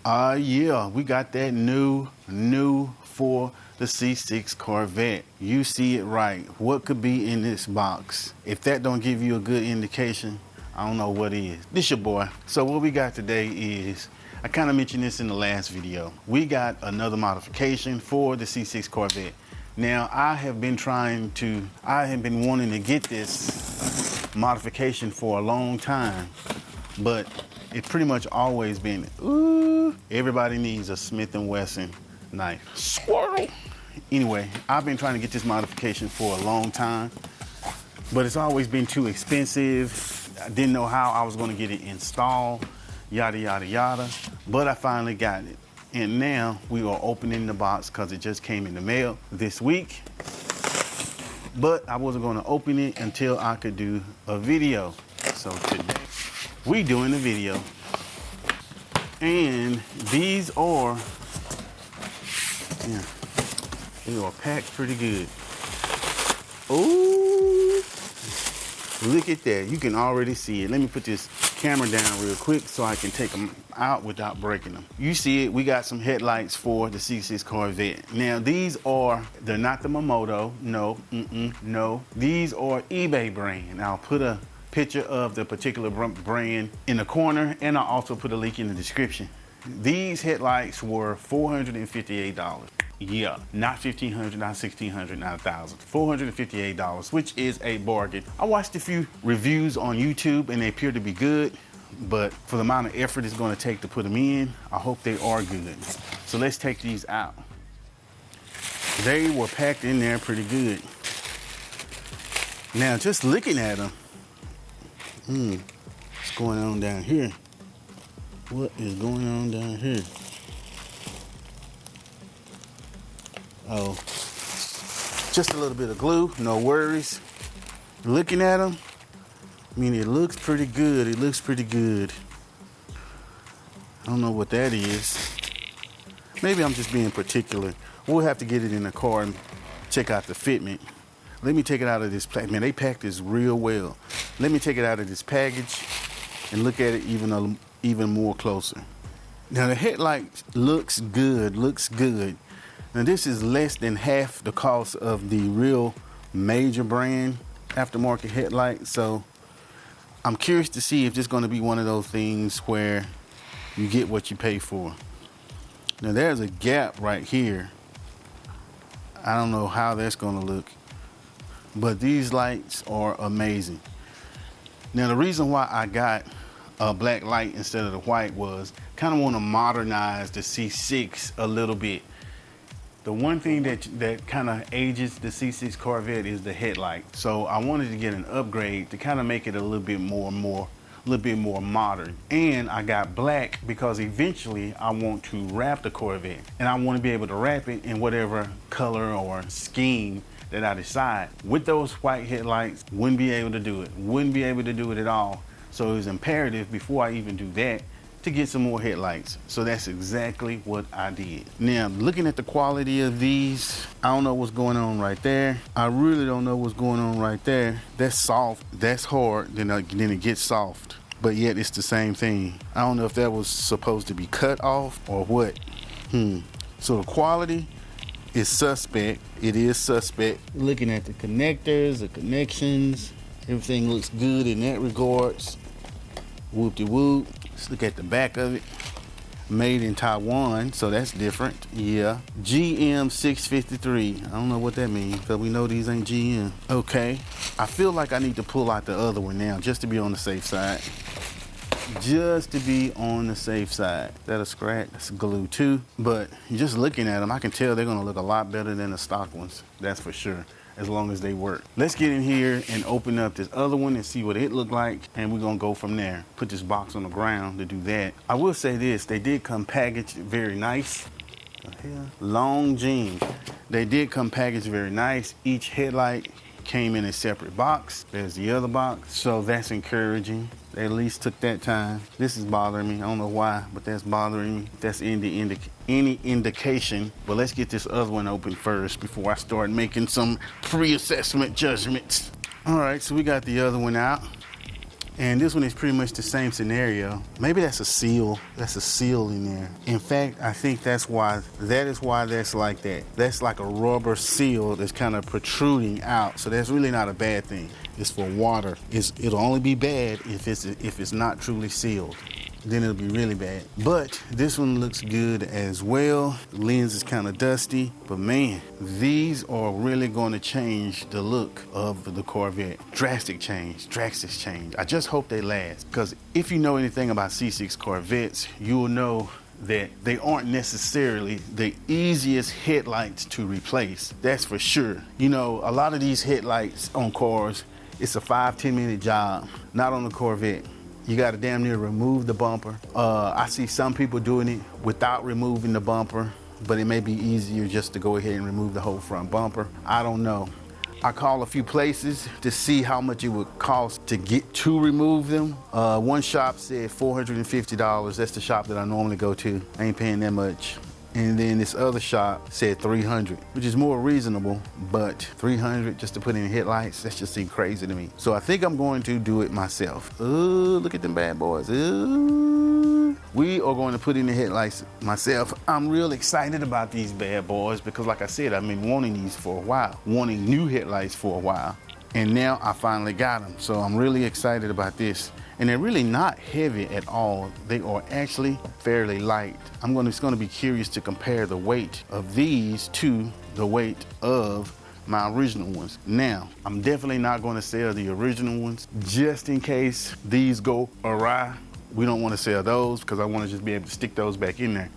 Yeah, we got that new for the C6 Corvette. You see it right. What could be in this box? If that don't give you a good indication, I don't know what is. This your boy. So what we got today is, I kind of mentioned this in the last video. We got another modification for the C6 Corvette. Now, I have been wanting to get this modification for a long time, but it's pretty much always been, ooh, everybody needs a Smith & Wesson knife. Squirrel. Anyway, I've been trying to get this modification for a long time, but it's always been too expensive. I didn't know how I was gonna get it installed, yada, yada, yada, but I finally got it. And now we are opening the box because it just came in the mail this week. But I wasn't gonna open it until I could do a video. So today, we doing a video. And these are, yeah, they are packed pretty good. Ooh, look at that. You can already see it. Let me put this camera down real quick so I can take them out without breaking them. You see it, we got some headlights for the C6 Corvette. Now these are, they're not the Momoto, no, no. These are eBay brand. I'll put a picture of the particular brand in the corner, and I'll also put a link in the description. These headlights were $458. Yeah, not $1,500, not $1,600, not $1,000. $458, which is a bargain. I watched a few reviews on YouTube and they appear to be good, but for the amount of effort it's gonna take to put them in, I hope they are good. So let's take these out. They were packed in there pretty good. Now, just looking at them, what's going on down here? What is going on down here? Oh, just a little bit of glue, no worries. Looking at them, I mean, it looks pretty good. It looks pretty good. I don't know what that is. Maybe I'm just being particular. We'll have to get it in the car and check out the fitment. Let me take it out of this package. Man, they packed this real well. Let me take it out of this package and look at it even more closer. Now the headlight looks good, looks good. Now this is less than half the cost of the real major brand aftermarket headlight. So I'm curious to see if this is going to be one of those things where you get what you pay for. Now there's a gap right here. I don't know how that's going to look, but these lights are amazing. Now the reason why I got a black light instead of the white was kind of want to modernize the C6 a little bit. The one thing that kind of ages the C6 Corvette is the headlight. So I wanted to get an upgrade to kind of make it a little bit more modern. And I got black because eventually I want to wrap the Corvette, and I want to be able to wrap it in whatever color or scheme that I decide. With those white headlights, wouldn't be able to do it at all. So it was imperative before I even do that to get some more headlights. So that's exactly what I did. Now, looking at the quality of these, I don't know what's going on right there. I really don't know what's going on right there. That's soft, that's hard, then it gets soft. But yet it's the same thing. I don't know if that was supposed to be cut off or what. So the quality is suspect. It is suspect. Looking at the connectors, the connections, everything looks good in that regards. Whoop-de-whoop. Let's look at the back of it. Made in Taiwan, so that's different. Yeah. GM 653. I don't know what that means, because we know these ain't GM. Okay. I feel like I need to pull out the other one now, just to be on the safe side. Just to be on the safe side. That'll scratch. That's glue too. But just looking at them, I can tell they're gonna look a lot better than the stock ones. That's for sure, as long as they work. Let's get in here and open up this other one and see what it looked like, and we're gonna go from there. Put this box on the ground to do that. I will say this, they did come packaged very nice. Long jeans. They did come packaged very nice. Each headlight came in a separate box. There's the other box, so that's encouraging. They at least took that time. This is bothering me. I don't know why, but that's bothering me. That's any indication. But let's get this other one open first before I start making some pre-assessment judgments. All right, so we got the other one out. And this one is pretty much the same scenario. Maybe that's a seal. That's a seal in there. In fact, I think that is why that's like that. That's like a rubber seal that's kind of protruding out. So that's really not a bad thing. It's for water. It'll only be bad if it's not truly sealed. Then it'll be really bad. But this one looks good as well. The lens is kind of dusty, but man, these are really going to change the look of the Corvette. Drastic change. I just hope they last, because if you know anything about C6 Corvettes, you will know that they aren't necessarily the easiest headlights to replace. That's for sure. You know, a lot of these headlights on cars, it's a 5-10 minute job. Not on the Corvette. You gotta damn near remove the bumper. I see some people doing it without removing the bumper, but it may be easier just to go ahead and remove the whole front bumper. I don't know. I called a few places to see how much it would cost to get to remove them. One shop said $450. That's the shop that I normally go to. I ain't paying that much. And then this other shop said $300, which is more reasonable, but $300 just to put in headlights, that just seemed crazy to me. So I think I'm going to do it myself. Ooh, look at them bad boys. Ooh. We are going to put in the headlights myself. I'm real excited about these bad boys because, like I said, I've been wanting these for a while, wanting new headlights for a while. And now I finally got them. So I'm really excited about this. And they're really not heavy at all. They are actually fairly light. I'm just gonna be curious to compare the weight of these to the weight of my original ones. Now, I'm definitely not gonna sell the original ones just in case these go awry. We don't wanna sell those because I wanna just be able to stick those back in there.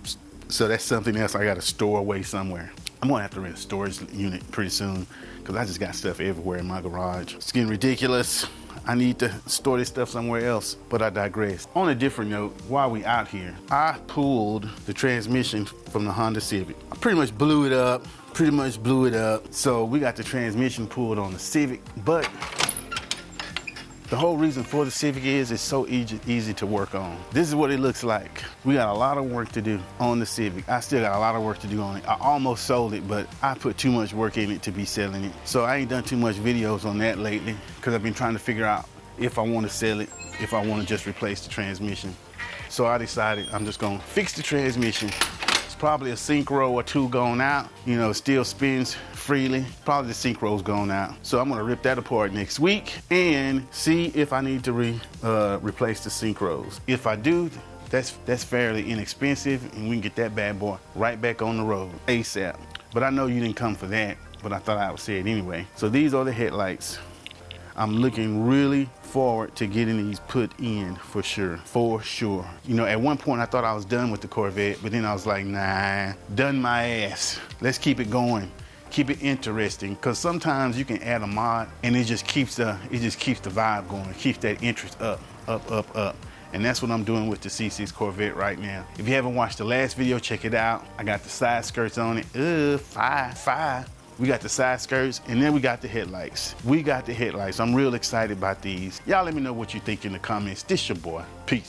So that's something else I gotta store away somewhere. I'm gonna have to rent a storage unit pretty soon because I just got stuff everywhere in my garage. It's getting ridiculous. I need to store this stuff somewhere else, but I digress. On a different note, while we out here, I pulled the transmission from the Honda Civic. I pretty much blew it up. So we got the transmission pulled on the Civic, but the whole reason for the Civic is it's so easy to work on. This is what it looks like. We got a lot of work to do on the Civic. I still got a lot of work to do on it. I almost sold it, but I put too much work in it to be selling it. So I ain't done too much videos on that lately because I've been trying to figure out if I want to sell it, if I want to just replace the transmission. So I decided I'm just gonna fix the transmission. It's probably a synchro or two going out. You know, it still spins freely. Probably the synchro's going out. So I'm gonna rip that apart next week and see if I need to replace the synchros. If I do, that's fairly inexpensive and we can get that bad boy right back on the road ASAP. But I know you didn't come for that, but I thought I would say it anyway. So these are the headlights. I'm looking really forward to getting these put in for sure. You know, at one point I thought I was done with the Corvette, but then I was like, nah, done my ass. Let's keep it going. Keep it interesting, because sometimes you can add a mod and it just keeps the vibe going, keeps that interest up. And that's what I'm doing with the C6 Corvette right now. If you haven't watched the last video, check it out. I got the side skirts on it. Fire. We got the side skirts, and then we got the headlights. I'm real excited about these. Y'all let me know what you think in the comments. This your boy. Peace.